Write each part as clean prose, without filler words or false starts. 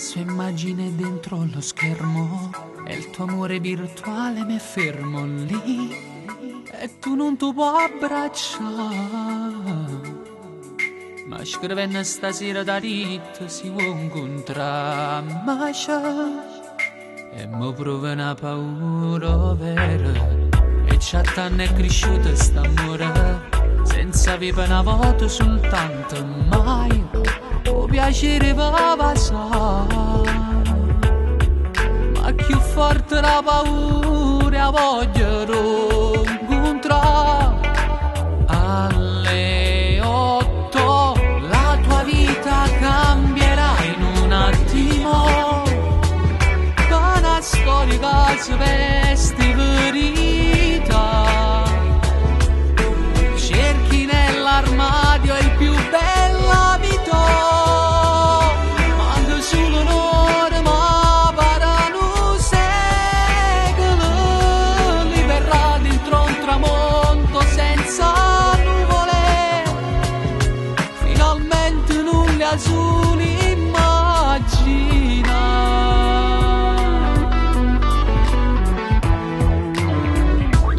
sua immagine dentro lo schermo e il tuo amore virtuale mi fermo lì e tu non ti puoi abbracciare. Ma scrivendo stasera da ritto si può incontrare, ma c'è e mi prova una paura vera e c'è tanto è cresciuto st'amore senza avere una volta soltanto mai o piacere va passare. Ma più forte la paura voglio incontrare. Alle 8 la tua vita cambierà in un attimo, una storia che si veste verità. Cerchi nell'armadio il più bell'abito, manca solo un'ora ma parano secoli. Li verrà dentro un tramonto senza nuvole, finalmente nulle azzurri immagina.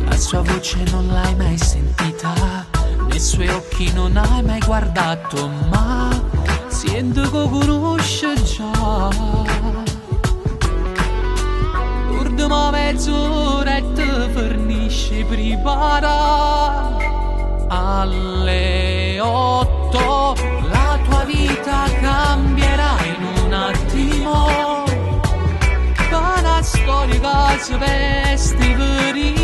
La sua voce non l'hai mai sentita, nei suoi occhi non hai mai guardato, ma sento che conosce già. L'ultima mezz'ora e te fornisce prepara. Alle 8 la tua vita cambierà in un attimo, una storia che si veste verità.